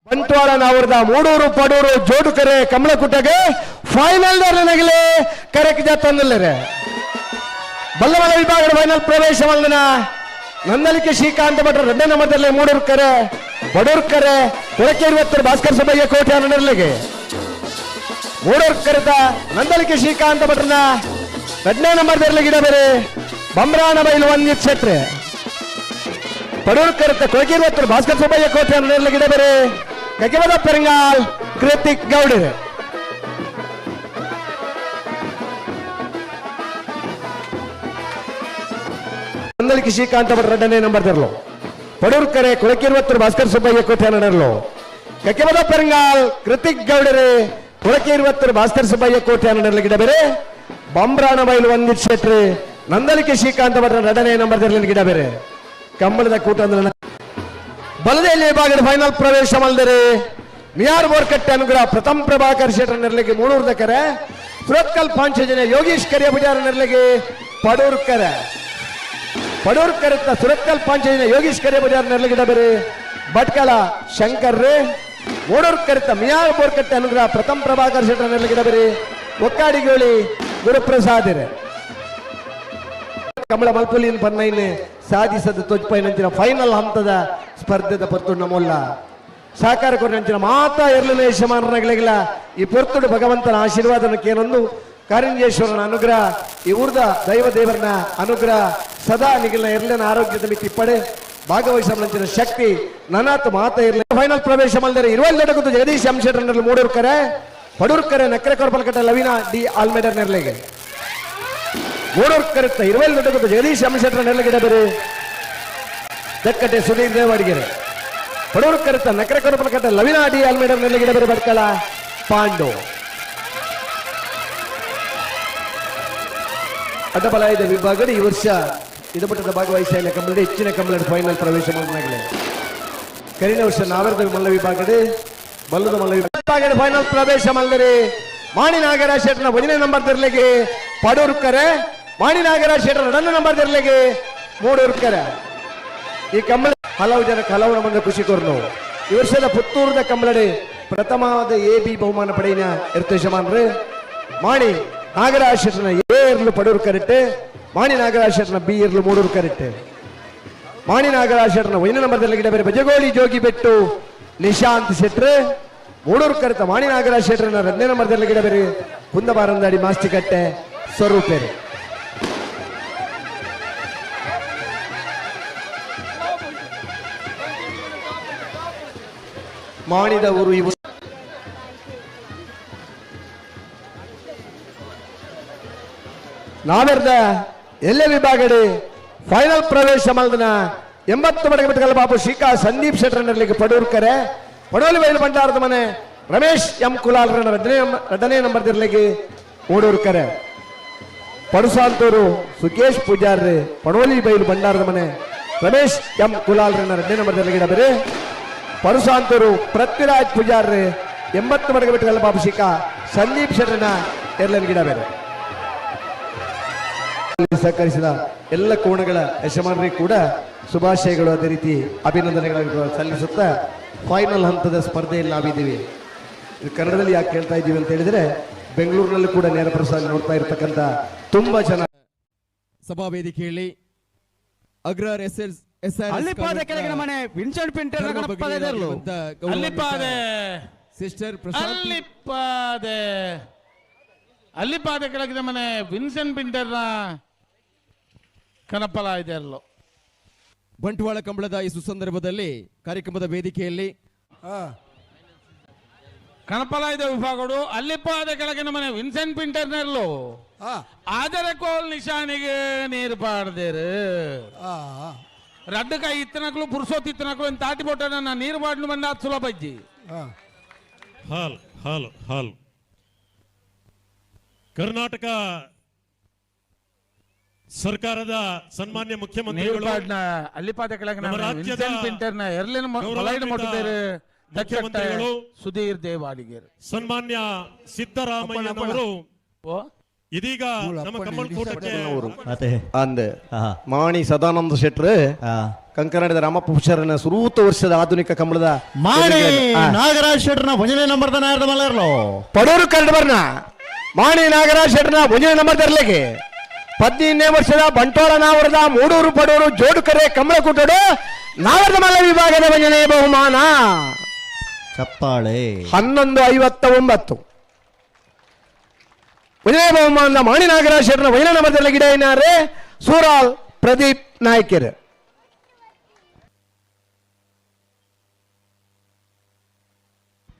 Bantwal ನಾವರದ Moodur Padur ಜೋಡುಕರೆ ಕಮಲಕುಟ್ಟಗೆ final ನಗಲೆ correct ಜಾತಂದಲ್ಲರೆ ಬಲ್ಲಮಲ ವಿಭಾಗದ final ಪ್ರವೇಶ ಮಾಡಿದ ನಂದಲಿಕೆ ಶ್ರೀಕಾಂತ ಭಟ್ರ 2ನೇ ನಂಬರ್ದಲ್ಲಿ ಮೂಡೂರು ಕರೆ ಬಡೂರು ಕರೆ ಕೊಳಕೆ 20 ಭಾಸ್ಕರ್ ಸುಬ್ಬಯ್ಯ ಕೋಟೆ ಅನ್ನರ್ಲಿಗೆ ಮೂಡೂರು ಕರೆತ ನಂದಲಿಕೆ ಶ್ರೀಕಾಂತ ಭಟ್ರನ 2ನೇ ನಂಬರ್ದಲ್ಲಿ ಗಿಡ ಬೇರೆ ಬಂಬ್ರಾಣ ಬೈಲು ಒಂದಿತ್ ಶೆಟ್ರೆ ಬಡೂರು ಕರೆತ ಕೊಳಕೆ 20 ಭಾಸ್ಕರ್ ಸುಬ್ಬಯ್ಯ ಕೋಟೆ ಅನ್ನರ್ಲಿಗೆ ಗಿಡ ಬೇರೆ ಕಕೆಬದ ಪೆರಂಗಾಲ್ ಕೃತಿಕ್ ಗೌಡರೆ ನಂದಲಿಕೆ ಶ್ರೀಕಾಂತ ಭಟ್ರ 2ನೇ ನಂಬರ್ ತರಲು ಪಡೂರು ಕರೆ ಕೊಳಕೆ 20 ಭಾಸ್ಕರ್ ಸುಬ್ಬಯ್ಯ ಕೋಟೆ ನಡರ್ಲು ಕಕೆಬದ ಪೆರಂಗಾಲ್ ಕೃತಿಕ್ ಗೌಡರೆ ಕೊಳಕೆ 20 ಭಾಸ್ಕರ್ ಸುಬ್ಬಯ್ಯ ಕೋಟೆ ನಡರ್ಲಿ ಗಿಡ ಬೇರೆ ಬಂಬ್ರಾಣ ಬೈಲು ಒಂದಿತ್ ಶೆಟ್ರಿ ನಂದಲಿಕೆ ಶ್ರೀಕಾಂತ ಭಟ್ರ 2ನೇ ನಂಬರ್ ತರಲಿ ಗಿಡ ಬೇರೆ ಕಂಬಳದ ಕೂಟ ಬಲದಲ್ಲಿ ವಿಭಾಗದ ಫೈನಲ್ ಪ್ರವೇಶ ಮಾಡಿದರೆ ಮಿಯಾರ್ ಬೋರ್ಕಟ್ಟೆ ಅನುಗ್ರಹ ಪ್ರಥಮ ಪ್ರಭಾಕರ್ ಶೆಟ್ರ ನೆರಳಿಗೆ ಮೂಡೂರು ಕರೆ ಸುರತ್ಕಲ್ ಪಾಂಚಜನ್ಯ ಯೋಗೀಶ್ ಕರಿಯ ಬುಜಾರ ನೆರಳಿಗೆ ಪಡೂರು ಕರೆ ಪಡೂರು ಕರೆತ ಸುರತ್ಕಲ್ ಪಾಂಚಜನ್ಯ ಯೋಗೀಶ್ ಕರಿಯ ಬುಜಾರ ನೆರಳಿಗೆ ಬೇರೆ ಭಟ್ಕಳ ಶಂಕರ್ ರೇ ಮೂಡೂರು ಕರೆತ ಮಿಯಾರ್ ಬೋರ್ಕಟ್ಟೆ ಅನುಗ್ರಹ ಪ್ರಥಮ ಪ್ರಭಾಕರ್ ಶೆಟ್ರ ನೆರಳಿಗೆ ಬೇರೆ ಒಕ್ಕಾಡಿಗೋಳಿ ಗುರುಪ್ರಸಾದ್ ರೇ ಕಮಲ ಮಲ್ಪುಲಿನ ಪನ್ನೈನ್ ಸಾಧಿಸದ ತೊಜ್ಪೈನಂಚಿನ ಫೈನಲ್ ಹಂತದ ಸ್ಪರ್ಧೆದ ಪೊರ್ತುಂಡ ಮೊಲ್ಲ ಸಹಕಾರ ಕೊಟ್ಟಂಚಿನ ಮಾತಾ ಇರಲಿನ ಯಶಮಾನರಾಗಲಿಲ್ಲ ಈ ಪೊರ್ತುಡು ಭಗವಂತನ ಆಶೀರ್ವಾದನಕ್ಕೇನೊಂದು ಕಾರಿಂಜೇಶ್ವರನ ಅನುಗ್ರಹ ಈ ಊರ್ದ ದೈವ ದೇವರನ ಅನುಗ್ರಹ ಸದಾ ನಿಗಿಲಿನ ಇರಲಿನ ಆರೋಗ್ಯದ ಮಿತಿ ಪಡೆ ಭಾಗವಹಿಸಂಚಿನ ಶಕ್ತಿ ನನಾತ್ ಮಾತಾ ಇರಲಿ ಫೈನಲ್ ಪ್ರವೇಶ ಮಾಡಿದರೆ 20 ಜಗದೀಶ್ ಅಂಶೇಟರ್ನಲ್ಲಿ ಮೂಡೂರು ಕರೆ ಪಡೂರು ಕರೆ ನಕ್ರೆ ಕೊರಪಲ್ಕಟ್ಟ ಲವಿನಾ ಡಿ ಆಲ್ಮೇಡರ್ ನೆರಳಿಗೆ ಮೂಡೂರು ಕರೆತ 20 ಜಗದೀಶ್ ಅಂಶೇಟರ್ ನೆರಳಿಗೆ ಬೇರೆ ದಕ್ಕಟ್ಟೆ ಸುಧೀರ್ ದೇವಾಡಿಗೆರೆ ಪಡೂರು ಕರೆತ ನಕರೆ ಕೊರಪಲ್ಕಟ್ಟ ಲವಿನಾ ಡಿ ಆಲ್ಮೇಡರ್ ನೆರಳಿಗೆ ಬೇರೆ ಭಟ್ಕಳ ಪಾಂಡು ಅಡ್ಡಬಲಾಯದ ವಿಭಾಗದ ಈ ವರ್ಷ ಇದಪಟ್ಟದ ಭಾಗವಹಿಸಿದ ಕಮಲದ ಹೆಚ್ಚಿನ ಕಮಲದ ಫೈನಲ್ ಪ್ರವೇಶ ಮಾಡಿದಾಗಲೇ ಕರಿನ ವರ್ಷ ನಾವರದ ಮಲ್ಲ ವಿಭಾಗದ ಬಲ್ಲದ ಮಲ್ಲ ವಿಭಾಗದ ಫೈನಲ್ ಪ್ರವೇಶ ಮಾಡಿದರೆ ಮಾಣಿ ನಾಗರಾಜ್ ಶೆಟ್ರನ 1ನೇ ನಂಬರ್ ತೆರಲಿಗೆ ಪಡೂರು ಕರೆ ಮಾಣಿ ನಾಗರಾಜ್ ಶೆಟ್ರ 2ನೇ ನಂಬರ್ ತೆರಲಿಗೆ ಮೂಡೂರು ಕರೆ ಈ ಕಮಲ ಹಲವು ಜನ ಹಲವು ಮಂದ ಖುಷಿ ಕೋರ್ನು ಈ ವರ್ಷದ ಪುತ್ತೂರದ ಕಮಲಡೆ ಪ್ರಥಮವಾದ AB ಬಹುಮಾನ ಪಡೆಯಿನ ಇರ್ತೇಶಮಾನ್ರೆ ಮಾಣಿ Nagaraj ಶೆಟ್ರನ A ಇರ್ಲು Padur ಕರೆಟ್ಟೆ Mani Nagaraj ಶೆಟ್ರನ B ಇರ್ಲು Moodur ಕರೆಟ್ಟೆ ಮಾಣಿ ನಾಗರಾಜ್ ಶೆಟ್ರನ 1ನೇ ನಂಬರ್ದಲ್ಲಿ ಗಿಡ ಬೇರೆ ಬಜಗೋಳಿ ಜೋಗಿ ಬೆಟ್ಟು ನಿಶಾಂತ್ ಶೆಟ್ರೆ ಮೂಡೂರು ಕರೆತ ಮಾಣಿ ನಾಗರಾಜ್ ಶೆಟ್ರನ 2ನೇ ನಂಬರ್ದಲ್ಲಿ ಗಿಡ ಬೇರೆ ಕುಂದಬಾರಂದಾಡಿ ಮಾಸ್ತಿಕಟ್ಟೆ ಸ್ವರೂಪೇರೆ ಮಾಡಿದ ಊರು ಇವು ನಾವೆರ್ದ ಎಲ್ಲೆ ವಿಭಾಗಡೆ ಫೈನಲ್ ಪ್ರವೇಶ ಮಾಡಿದ 80 ಮಡಗಲ ಬಾಬು ಶ್ರೀಕಾ ಸಂದೀಪ್ ಶೆಟ್ರ ನೆರಳಿಗೆ ಪಡೂರು ಕರೆ ಪಡೋಲಿ ಬೈಲು ಭಂಡಾರದ ಮನೆ ರಮೇಶ್ ಎಂ ಕುಲಾಲ್ರನ 2ನೇ ನಂಬರ್ ತೆರಲಿಗೆ ಮೂಡೂರು ಕರೆ ಪಡುಸಾಂತೂರು ಸುಕೇಶ್ ಪೂಜಾರ್ರೆ ಪಡೋಲಿ ಬೈಲು ಭಂಡಾರದ ಮನೆ ರಮೇಶ್ ಎಂ ಕುಲಾಲ್ರನ 2ನೇ ನಂಬರ್ ತೆರಲಿಗೆ ಬೇರೆ ಪರುಸಾಂತೂರು ಪೃಥ್ವಿರಾಜ್ ಪೂಜಾರ್ರೆ 80 ಮಡಗಲ ಬಾಬು ಶ್ರೀಕಾ ಸಂದೀಪ್ ಶೆಟ್ರನ ಎರಲನ್ ಗಿಡ ಬೇರೆ ಸಹಕರಿಸಿದ ಎಲ್ಲ ಕೋಣಗಳ ಯಜಮಾನರಿಗೆ ಕೂಡ ಶುಭಾಶಯಗಳು ಅದೇ ರೀತಿ ಅಭಿನಂದನೆಗಳನ್ನು ಸಲ್ಲಿಸುತ್ತಾ ಫೈನಲ್ ಹಂತದ ಸ್ಪರ್ಧೆಯಲ್ಲಿ ನಾವಿದ್ದೀವಿ. ಇದು ಕನ್ನಡದಲ್ಲಿ ಯಾಕೆ ಕೇಳ್ತಾ ಇದ್ದೀವಿ ಅಂತ ಹೇಳಿದ್ರೆ ಬೆಂಗಳೂರಿನಲ್ಲೂ ಕೂಡ ನೇರ ಪ್ರಸಾರ ನೋಡ್ತಾ ಇರ್ತಕ್ಕಂಥ ತುಂಬಾ ಜನ ಸಭಾ ವೇದಿಕೆಯಲ್ಲಿ ಅಗ್ರರ್ ಅಲ್ಲಿಪಾದೆ ಕೆಳಗಿನ ಮನೆ ವಿನ್ಸೆಂಟ್ ಪಿಂಟರ್ ಸಿಸ್ಟರ್ ಅಲ್ಲಿಪಾದೆ ಕೆಳಗಿನ ಮನೆ ವಿನ್ಸೆಂಟ್ ಪಿಂಟರ್ ಕನಪಲ ಇದೆ ಅಲ್ಲೋ ಬಂಟ್ವಾಳ ಕಂಬಳದ ಈ ಸುಸಂದರ್ಭದಲ್ಲಿ ಕಾರ್ಯಕ್ರಮದ ವೇದಿಕೆಯಲ್ಲಿ ಕನಪಲಾಯದ ವಿಭಾಗಗಳು ಅಲ್ಲಿಪಾದ ಕೆಳಗಿನ ಮನೆ ವಿನ್ಸೆಂಟ್ ಪಿಂಟರ್ನಲ್ಲೂ ಆದರೆ ಕೋಲ್ ನಿಶಾನಿಗೆ ನೀರು ಪಾಡ್ದೇರು ರಡ್ಡು ಕೈ ಇತ್ತನಕ್ಲು ಪುರುಷೋತ್ ಇತ್ತನಕ್ಲು ಅಂತ ತಾಟಿ ಬೋಟನ ನೀರು ಪಾಡ್ನು ಬಂದ ಅದು ಸುಲಭ ಅಜ್ಜಿ ಹಾಲ್ ಹಾಲ್ ಹಾಲ್ ಕರ್ನಾಟಕ ಸರ್ಕಾರದ ಸನ್ಮಾನ್ಯ ಮುಖ್ಯಮಂತ್ರಿಗಳು ಅಲ್ಲಿಪಾದ ಕೆಳಗಿನ ವಿನ್ಸೆಂಟ್ ಪಿಂಟರ್ನ ಎರ್ಲಿನ ಮೊಲೈಡ್ ಮುಟ್ಟಿದ್ದಾರೆ ಮುಖ್ಯಮಂತ್ರಿಗಳು ಸುಧೀರ್ ದೇವಾಡಿಗೇರ್ ಸನ್ಮಾನ್ಯ ಸಿದ್ದರಾಮಯ್ಯನವರು ಇದೀಗ ನಮ್ಮ ಕಮ್ಮಲ್ ಕೂಟಕ್ಕೆ ಅದೇ ಅಂದ ಹಾ ಮಾಣಿ ಸದಾನಂದ ಶೆಟ್ರು ಹಾ ಕಂಕನಾಡದ ರಾಮಪ್ಪ ಪುಷರನ ಸುರೂತ ವರ್ಷದ ಆಧುನಿಕ ಕಂಬಳದ ಮಾಡಿ ಹಾ. ನಾಗರಾಜ್ ಶೆಟ್ರನ ಭಜನೆ ನಂಬರ್ ನಾರ್ದ ಮಲರ್ಲು ಪಡೂರು ಕರಡು ಬರ್ನ ಮಾಣಿ ನಾಗರಾಜ್ ಶೆಟ್ರನ ಭುಜನ ನಂಬರ್ ತರಲಿಕ್ಕೆ 15ನೇ ವರ್ಷದ ಬಂಟ್ವಾಳ ನಾವರದ ಮೂಡೂರು ಪಡೂರು ಜೋಡುಕರೆ ಕಮಲಕುಟಡು ನಾವರದ ಮಲ್ಲ ವಿಭಾಗದ ಭಜನೆ ಬಹುಮಾನ ಚಪ್ಪಾಳೆ 11:59 ಭಜನೆ ಬಹುಮಾನದ ಮಾಣಿ ನಾಗರಾಜ್ ಶೆಟ್ರನ ಭಜನೆ ನಂಬರ್ ತರಲಿಕ್ಕೆ ಗಿಡ ಏನಾರೆ ಸೂರಾಲ್ ಪ್ರದೀಪ್ ನಾಯ್ಕರ್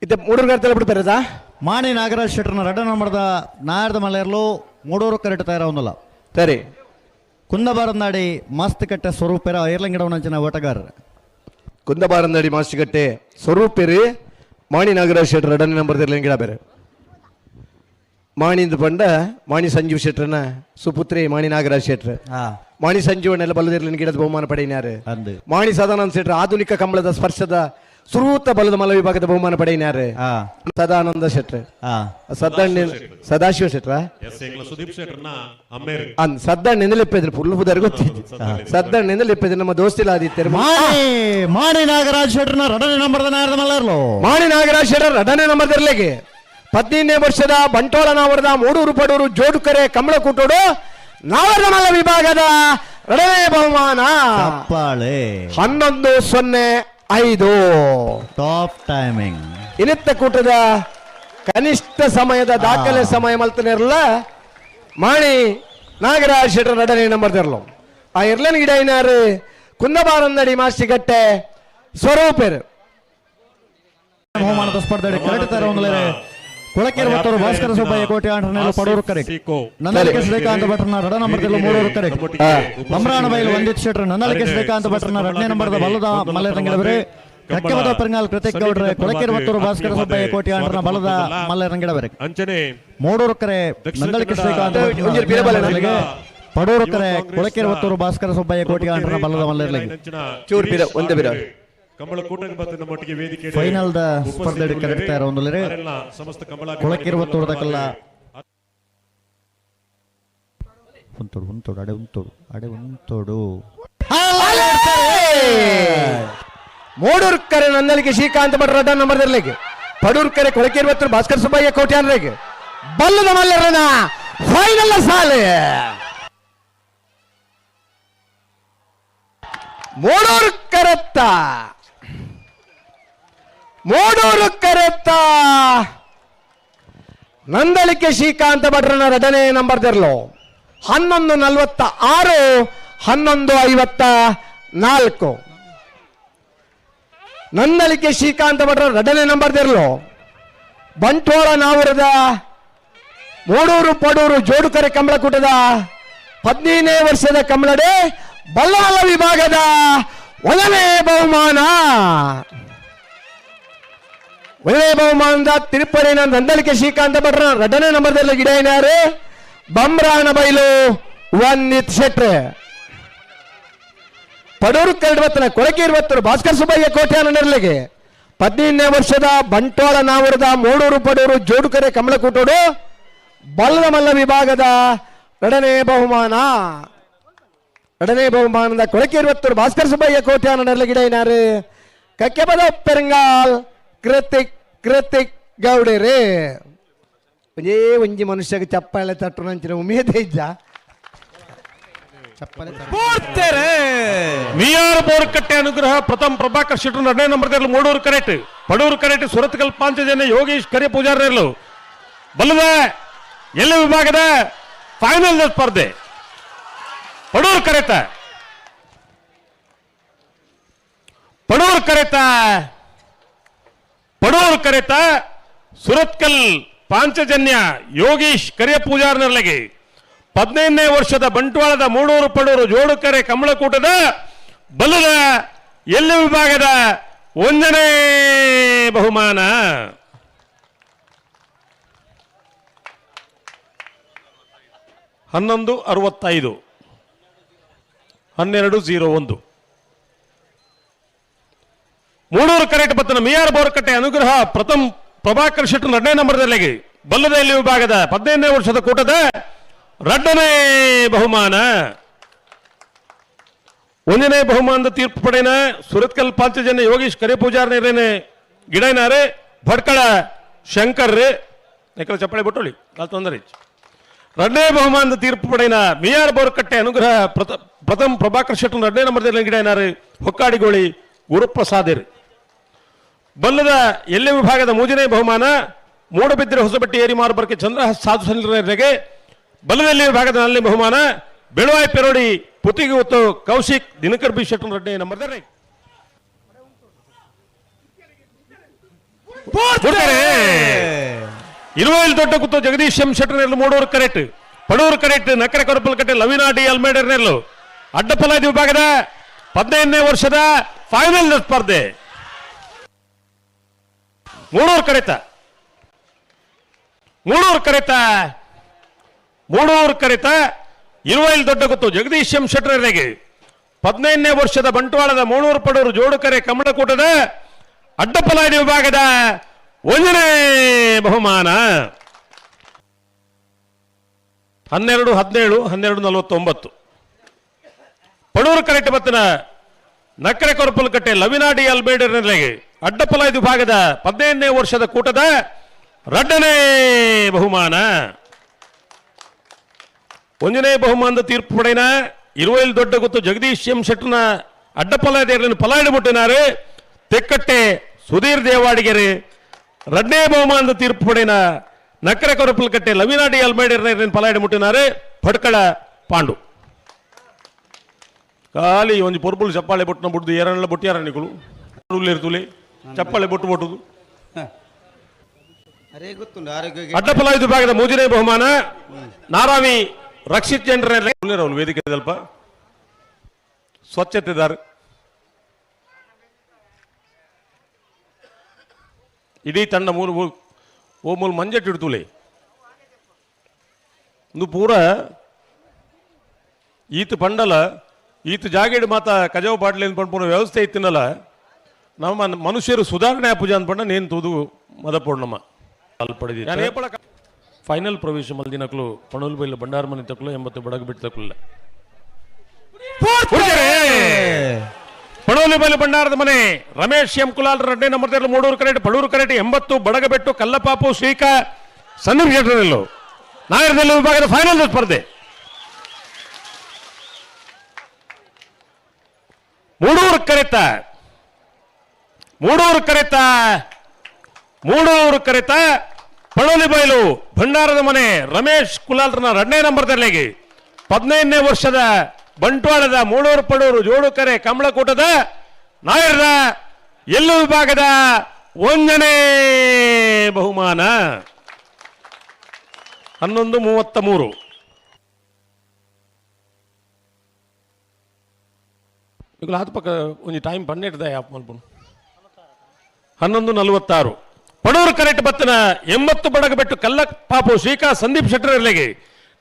ಇತ್ತೆ ಮೂಡೂರು ತಲೆ ಬಿಡ್ತಾರದ ಮಾಣಿ ನಾಗರಾಜ್ ಶೆಟ್ರನ ರೆಡ್ಡ ನಂಬರ್ದ ನಾರ್ದ ಮಲರ್ಲು ಮೂಡೂರು ಕರೆಕ್ಟ್ ತಯಾರ ಒಂದಲ್ಲ ಸರಿ ಕುಂದಬಾರಂದಾಡಿ ಮಸ್ತ್ ಕಟ್ಟೆ ಸ್ವರೂಪರ ಐರ್ಲಂಗಿಡವನಂಚಿನ ಓಟಗಾರರು ಕುಂದಬಾರಂದಡಿ ಮಾಸ್ಟಿಗಟ್ಟೆ ಸ್ವರೂಪೇರಿ ಮಾಣಿ ನಾಗರಾಜ್ ಶೆಟ್ರ ರೆಡನೆ ನಂಬರ್ ತರಲಿ ಗಿಡ ಬೇರೆ ಮಾಣಿಂದ ಪಂಡ ಮಾಣಿ ಸಂಜೀವ್ ಶೆಟ್ರನ ಸುಪುತ್ರಿ ಮಾಣಿ ನಾಗರಾಜ್ ಶೆಟ್ರ ಹಾ ಮಾಣಿ ಸಂಜೀವನೆಲ್ಲ ಬಲ್ಲದಿರ್ಲಿನ ಗಿಡದ ಬಹುಮಾನ ಪಡೆಯಿನಾರು ಅಂದು ಮಾಣಿ ಸದಾನಂದ ಶೆಟ್ರ ಆಧುನಿಕ ಕಂಬಳದ ಸ್ಪರ್ಶದ ಸುರೂತ ಬಲದ ಮಲ್ಲ ವಿಭಾಗದ ಬಹುಮಾನ ಪಡೆಯಿನಾರು ಹಾ ಸದಾನಂದ ಶೆಟ್ರ ಹಾ ಸದ್ದಣ್ಣ ಸದಾಶಿವ ಶೆಟ್ರ ಎಸ್ ಎಂಗ್ಲ ಸುದೀಪ್ ಶೆಟ್ರನ್ನ ಅಮ್ಮೇರು ಅಂದ್ ಸದ್ದಣ್ಣ ಲಿಪ್ಪಿದ್ರು ಫುಲ್ ಬುದರ್ ಗೊತ್ತಿದ್ದು ಸದ್ದಣ್ಣ ಲಿಪ್ಪಿದ್ರು ನಮ್ಮ ದೋಸ್ತಿಲ ಆದಿತ್ಯರು ಮಾಣಿ ನಾಗರಾಜ್ ಶೆಟ್ರನ ರೆಡನೆ ನಂಬರ್ದ ನಾರ್ದ ಮಲರ್ಲು ಮಾಣಿ ನಾಗರಾಜ್ ಶೆಟ್ರ ರೆಡನೆ ನಂಬರ್ ತರಲಿಕ್ಕೆ 15ನೇ ವರ್ಷದ ಬಂಟ್ವಾಳ ನಾವರದ ಮೂಡೂರು ಪಡೂರು ಜೋಡುಕರೆ ಕಮಲಕುಟೋಡು ನಾವರದ ಮಲ್ಲ ವಿಭಾಗದ ರೆಡನೆ ಬಹುಮಾನ ಚಪ್ಪಾಳೆ 11:05 ಟಾಪ್ ಟೈಮಿಂಗ್ ಇನಿತ್ತ ಕೂಟದ ಕನಿಷ್ಠ ಸಮಯದ ದಾಖಲೆ ಸಮಯ ಮಲ್ತನಿರಲ್ಲ ಮಾಣಿ ನಾಗರಾಜ್ ಶೆಟ್ರ ರೆಡನೆ ನಂಬರ್ ತರಲು ಆ ಇರ್ಲನ್ ಗಿಡ ಏನಾರು ಕುಂದಬಾರಂದಡಿ ಮಾಸ್ಟಿಗಟ್ಟೆ ಸ್ವರೂಪೇರು ಬಹುಮಾನದ ಸ್ಪರ್ಧೆ ಕರೆಕ್ಟ್ ತರ ಒಂದಲೇ ಕೊಳಕೇರಿ ಮತ್ತವರು ಭಾಸ್ಕರ ಸುಬ್ಬಯ್ಯ ಕೋಟೆ ಆಂಟರ್ನೆಲ್ಲ ಪಡೂರು ಕರೆಕ್ಟ್ ನಂದಲಿಕೆ ಶ್ರೀಕಾಂತ ಭಟ್ರನ ರೆಡ ನಂಬರ್ ಮೂಡೂರು ಕರೆಕ್ಟ್ ಬಮ್ರಾಣ ಬೈಲು ಒಂದಿತ್ ಶೆಟ್ರ ನಂದಲಿಕೆ ಶ್ರೀಕಾಂತ ಭಟ್ರನ ರೆಡನೆ ನಂಬರ್ದ ಬಲದ ಮಲ್ಲೆರಂಗಿಡವರೇ ಕಕ್ಕೆಮದ ಪೆರಂಗಾಲ್ ಕೃತಿಕ್ ಗೌಡ್ರೆ ಕೊಳಕೇರಿ ಮತ್ತವರು ಭಾಸ್ಕರ ಸುಬ್ಬಯ್ಯ ಕೋಟೆ ಆಂಟರ್ನ ಬಲದ ಮಲ್ಲೆರಂಗಿಡವರೇ ಅಂಚನೆ ಮೂಡೂರು ಕರೆ ನಂದಲಿಕೆ ಶ್ರೀಕಾಂತ ಪಡೂರು ಕರೆ ಕೊಳಕೇರಿ ಮತ್ತವರು ಭಾಸ್ಕರ ಸುಬ್ಬಯ್ಯ ಕೋಟೆ ಆಂಟರ್ನ ಬಲದ ಮಲ್ಲೆರಂಗಿ ಚೂರ್ ಬಿರ ಒಂದೇ ಬಿರ ಕಮಲ ಕೂಟಕ್ಕೆ ಬಂದ ನಮ್ಮೊಟ್ಟಿಗೆ ವೇದಿಕೆ ಫೈನಲ್ ದ ಸ್ಪರ್ಧೆ ಕರೆಕ್ಟ್ ತರ ಒಂದಲೇ ಸಮಸ್ತ ಕಮಲ ಕೊಳಕೇರಿ ಮತ್ತೂರ್ದಕಲ್ಲ ಉಂತೋಡು ಉಂತೋಡು ಅಡೆ ಉಂತೋಡು ಅಡೆ ಉಂತೋಡು ಮೂಡೂರು ಕರೆ ನಂದಲಿಕೆ ಶ್ರೀಕಾಂತ ಭಟ್ರ ರೆಡ ನಂಬರ್ ತರಲಿಕ್ಕೆ ಪಡೂರು ಕರೆ ಕೊಳಕೇರಿ ಮತ್ತು ಭಾಸ್ಕರ್ ಸುಬ್ಬಯ್ಯ ಕೋಟೆ ಅನ್ರಿಗೆ ಬಲ್ಲದ ಮಲ್ಲರನ ಫೈನಲ್ ಸಾಲೆ ಮೂಡೂರು ಕರೆತ್ತ ನಂದಲಿಕೆ ಶ್ರೀಕಾಂತ ಭಟ್ರನ ರೆಡನೆ ನಂಬರ್ ತರಲು 11:46 11:54 ನಂದಲಿಕೆ ಶ್ರೀಕಾಂತ ಭಟ್ರ ರೆಡನೆ ನಂಬರ್ ತರಲು ಬಂಟ್ವಾಳ ನಾವರದ ಮೂಡೂರು ಪಡೂರು ಜೋಡುಕರೆ ಕಮಲಕುಟದ 15ನೇ ವರ್ಷದ ಕಮಲಡೆ ಬಲ್ಲಮಲ್ಲ ವಿಭಾಗದ ಒಂದನೇ ಬಹುಮಾನ ಬಹುಮಾನದ ತಿರುಪಡಿನ ನಂದಲಿಕೆ ಶ್ರೀಕಾಂತ ಭಟ್ರ ರೆಡನೆ ನಂಬರ್ದಲ್ಲಿ ಗಿಡ ಏನಾರು ಬಮ್ರಾಣ ಬೈಲು ಒಂದಿತ್ ಶೆಟ್ರೆ ಪಡೂರು ಕರಡ್ವತ್ತನ ಕೊಳಕೇರಿ ವತ್ತರು ಭಾಸ್ಕರ್ ಸುಬ್ಬಯ್ಯ ಕೋಟೆ ನಡರ್ಲಿಗೆ 15ನೇ ವರ್ಷದ ಬಂಟ್ವಾಳ ನಾವರದ ಮೂಡೂರು ಪಡೂರು ಜೋಡುಕರೆ ಕಮಲಕುಟೋಡು ಬಲ್ಲದ ಮಲ್ಲ ವಿಭಾಗದ ರೆಡನೆ ಬಹುಮಾನದ ಕೊಳಕೇರಿ ವತ್ತರು ಭಾಸ್ಕರ್ ಸುಬ್ಬಯ್ಯ ಕೋಟೆ ನಡರ್ಲಿ ಗಿಡ ಏನಾರು ಕಕ್ಕೆಬದ ಪೆರಂಗಾಲ್ ಕೃತಿಕ್ ಗೌಡರೇ ಒಂಜಿ ಮನುಷ್ಯಗೆ ಚಪ್ಪಾಳೆ ತಟ್ಟು ನಂಚಿನ ಉಮೇದೆ ಇದ್ದ ಮಿಯಾರ್ ಬೋರ್ಕಟ್ಟೆ ಅನುಗ್ರಹ ಪ್ರಥಮ ಪ್ರಭಾಕರ್ ಶೆಟ್ರು ರೆಡನೆ ನಂಬರ್ ಮೂಡೂರು ಕರೆಕ್ಟ್ ಪಡೂರು ಕರೆಕ್ಟ್ ಸುರತ್ಕಲ್ ಪಾಂಚಜನ್ಯ ಯೋಗೇಶ್ ಕರಿಯ ಪೂಜಾರರು ಬಲ್ಲದ ಎಲ್ಲ ವಿಭಾಗದ ಫೈನಲ್ ಸ್ಪರ್ಧೆ ಪಡೂರು ಕರೆತ ಸುರತ್ಕಲ್ ಪಾಂಚಜನ್ಯ ಯೋಗೀಶ್ ಕರಿಯ ಪೂಜಾರನರ್ಲೆಗೆ 15ನೇ ವರ್ಷದ ಬಂಟ್ವಾಳದ ಮೂಡೂರು ಪಡೂರು ಜೋಡುಕರೆ ಕಮಲಕೂಟದ ಬಲ್ಲದ ಎಲ್ಲ ವಿಭಾಗದ 1ನೇ ಬಹುಮಾನ $11.65 1201 ಮೂಡೂರು ಕರೆಕ್ಟ್ ಬತ್ತನ ಮಿಯಾರ್ ಬೋರ್ಕಟ್ಟೆ ಅನುಗ್ರಹ ಪ್ರಥಮ ಪ್ರಭಾಕರ್ ಶೆಟ್ರು 2ನೇ ನಂಬರ್ದಲ್ಲಿಗೆ ಬಲ್ಲದ ಎಲ್ಲಿ ವಿಭಾಗದ 15ನೇ ವರ್ಷದ ಕೂಟದ ಎರಡನೇ ಬಹುಮಾನ ಒಂದನೇ ಬಹುಮಾನದ ತೀರ್ಪು ಪಡೆನ ಸುರತ್ಕಲ್ ಪಾಂಚಜನ್ಯ ಯೋಗೀಶ್ ಕರೆ ಪೂಜಾರ್ ನೇರೇನೆ ಗಿಡನಾರೆ ಭಟ್ಕಳ ಶಂಕರ್ ನೆಕ್ಕಲ ಚಪ್ಪಳೆ ಬಿಟ್ಟೊಳಿ ಕಾಲ್ ತೊಂದರೆ ಎರಡನೇ ಬಹುಮಾನದ ತೀರ್ಪು ಪಡೆನ ಮಿಯಾರ್ ಬೋರ್ಕಟ್ಟೆ ಅನುಗ್ರಹ ಪ್ರಥಮ ಪ್ರಭಾಕರ್ ಶೆಟ್ಟರ್ ಎರಡನೇ ನಂಬರ್ದಲ್ಲಿ ಗಿಡನಾರೆ ಹೊಕ್ಕಾಡಿಗೋಳಿ ಗುರುಪ್ರಸಾದರ್ ಬಲ್ಲದ ಎಲ್ಲೆ ವಿಭಾಗದ ಮೂರನೇ ಬಹುಮಾನ ಮೂಡಬಿದ್ರೆ ಹೊಸಬಟ್ಟಿ ಏರಿ ಮಾರುಬರ್ಕೆ ಚಂದ್ರಹಾಸ್ ಸಾಧು ಸಂಘಟನೆಗೆ ಬಲ್ಲದಲ್ಲಿ ವಿಭಾಗದ ನಾಲ್ಕನೇ ಬಹುಮಾನ ಬೆಳುವಾಯಿ ಪೆರೋಡಿ ಪುತ್ತಿಗೆ ಹೊತ್ತು ಕೌಶಿಕ್ ದಿನಕರ್ ಬಿ ಶೆಟ್ಟರ್ ಎರಡನೇ ನಂಬರ್ದಲ್ಲಿ ಇರುವಲ್ಲಿ ದೊಡ್ಡ ಕುತ್ತು ಜಗದೀಶ್ ಎಂ ಶೆಟ್ಟರ್ ಮೂಡೂರು ಕರೆಕ್ಟ್ ಪಡೂರು ಕರೆಕ್ಟ್ ನಕರೆ ಕೊರಪಲ್ಕಟ್ಟೆ ಲವಿನಾ ಡಿ ಅಲ್ಮೇಡರ್ನೆಲ್ಲು ಅಡ್ಡಪಲಾದಿ ವಿಭಾಗದ 15ನೇ ವರ್ಷದ ಫೈನಲ್ ಸ್ಪರ್ಧೆ ಮೂಡೂರು ಕರೆತ ಇರುವಲ್ಲಿ ದೊಡ್ಡ ಕುತ್ತು ಜಗದೀಶ್ ಎಂ ಶೆಟ್ಟರ್ಗೆ 15ನೇ ವರ್ಷದ ಬಂಟ್ವಾಳದ ಮೂಳೂರು ಪಡೂರು ಜೋಡುಕರೆ ಕಮಡಕೂಟದ ಅಡ್ಡಪಲಾದಿ ವಿಭಾಗದ 1ನೇ ಬಹುಮಾನ 12-17-12-49 ಪಡೂರು ಕರೆಕ್ಟ್ ಬತ್ತನ ನಕ್ಕರೆ ಕೊರಪಲ್ಕಟ್ಟೆ ಲವಿನಾಡಿ ಅಲ್ಬೇಡರ್ನೆಲೆಗೆ ಅಡ್ಡಪಲಾದಿ ವಿಭಾಗದ 15ನೇ ವರ್ಷದ ಕೂಟದ 2ನೇ ಬಹುಮಾನ 1ನೇ ಬಹುಮಾನದ ತೀರ್ಪು ಪಡೆನ ಇರುವಲ್ಲಿ ದೊಡ್ಡ ಗೊತ್ತು ಜಗದೀಶ್ ಎಂ ಶೆಟ್ಟರ್ನ ಅಡ್ಡಪಲಾದಿ ಪಲಾಡಿ ಮುಟ್ಟಿನಾರೆ ತೆಕ್ಕಟ್ಟೆ ಸುಧೀರ್ ದೇವಾಡಿಗೆರೆ 2ನೇ ಬಹುಮಾನದ ತೀರ್ಪು ಪಡೆನ ನಕ್ಕರೆ ಕೊರಪಲ್ಕಟ್ಟೆ ಲವಿನಾಡಿ ಅಲ್ಮೇಡರ್ನ ಪಲಾಡಿ ಮುಟ್ಟಿನಾರೆ ಭಟ್ಕಳ ಪಾಂಡು ಖಾಲಿ ಒಂದು ಪೊರ್ಪುಲ್ ಚಪ್ಪಾಳೆ ಬೊಟ್ಟನ ಬಿಡ್ದು ಎರಡೆಲ್ಲ ಬೊಟ್ಟಿಯಾರ ನಿಗಳು ಇರ್ತುಲೆ ಚಪ್ಪಾಳೆ ಬೊಟ್ಟು ಬೊಟ್ಟುದು ಅಡ್ಡಪಲಾದಿ ವಿಭಾಗದ 3ನೇ ಬಹುಮಾನ ನಾರಾವಿ ರಕ್ಷಿತ್ ಜನರ ವೇದಿಕೆ ಸ್ವಲ್ಪ ಸ್ವಚ್ಛತೆದಾರ ಇಡೀ ತಂಡ ಮೂರು ಮಂಜಟ್ಟು ಇಡ್ತುಲೆ ಒಂದು ಪೂರ ಈತ ಪಂಡಲ ಈತ ಜಾಗೇಡ್ ಮಾತ ಕಜಾವ್ ಬಾಡ್ಲಿ ಅನ್ಪಂಡು ವ್ಯವಸ್ಥೆ ಇತ್ತಿನಲ್ಲ ನಮ್ಮ ಮನುಷ್ಯರು ಸುಧಾರಣೆ ಪೂಜಾ ಅನ್ಪಂಡ ನೇನು ತೂದು ಮದಪೋಡ್ ನಮ್ಮ ಫೈನಲ್ ಪ್ರವೇಶ ಮಲ್ದಿನಕ್ಲು ಪಣೋಲ್ ಬೈಲ ಬಂಡಾರ ಮನೆ ತಕ್ಲು 80 ಬಡಗ ಬಿಟ್ಟು ತಕ್ಲ ಪಣೋಲಿ ಬೈಲ ಬಂಡಾರದ ಮನೆ ರಮೇಶ್ ಎಂ ಕುಲಾಲ್ 2ನೇ ನಂಬರ್ ಮೂಡೂರು ಕರೆಕ್ಟ್ ಪಡೂರು ಕರೆಕ್ಟ್ 80 ಬಡಗಬೆಟ್ಟು ಕಲ್ಲಪಾಪು ಶ್ರೀಕ ಸಂದೀಪ್ ಶೆಟ್ಟರ್ನೆಲ್ಲು ನಾಗರದಲ್ಲಿ ವಿಭಾಗದ ಫೈನಲ್ ಸ್ಪರ್ಧೆ ಮೂಡೂರು ಕರೆತ ಪಣೋಲಿ ಬೈಲು ಭಂಡಾರದ ಮನೆ ರಮೇಶ್ ಕುಲಾಲ್ರನ 2ನೇ ನಂಬರ್ದಲ್ಲಿಗೆ 15ನೇ ವರ್ಷದ ಬಂಟ್ವಾಳದ ಮೂಡೂರು ಪಡೂರು ಜೋಡುಕರೆ ಕಮಳಕೂಟದ ನಾಯರದ ಎಲ್ಲು ವಿಭಾಗದ 1ನೇ ಬಹುಮಾನ 11:33 ಈಗ ಹಾತ್ ಪಕ್ಕ ಒಂದು time ಪನ್ನೆಟ್ಟದ app ಮಲ್ಪುನು 11:46 Padur correct ಬತ್ತನ 80 Badagabettu ಕಲ್ಲ ಪಾಪು ಶ್ರೀಕಾ ಸಂದೀಪ್ ಶೆಟ್ಟರ್ಲೆಗೆ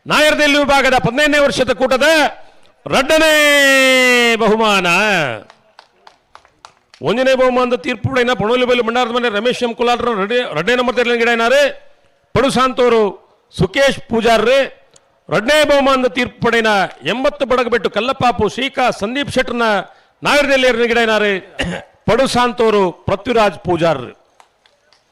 ನಾಯರದಲ್ಲಿ ವಿಭಾಗದ 15ನೇ ವರ್ಷದ ಕೂಟದ 2ನೇ ಬಹುಮಾನ 1ನೇ ಬಹುಮಾನದ ತೀರ್ಪು ಪಡೆನ ಪಣೋಲಿ ಬೈಲು ಬಂಡಾರದ ಮನೆ ರಮೇಶ್ ಎಂ ಕುಲಾಲ್ 2ನೇ ನಂಬರ್ ಗಿಡನಾರೆ ಪಡು ಸಾಂತೋರು ಸುಕೇಶ್ ಪೂಜಾರ್ 2ನೇ ಬಹುಮಾನದ ತೀರ್ಪು ಪಡೆನ 80 ಬಡಗಬೆಟ್ಟು ಕಲ್ಲಪಾಪು ಶ್ರೀಕಾ ಸಂದೀಪ್ ಶೆಟ್ಟರ್ನ ನಾಯರದಲ್ಲಿ ಗಿಡನಾರೆ ಪಡು ಸಾಂತೋರು ಪೃಥ್ವಿರಾಜ್ ಪೂಜಾರ್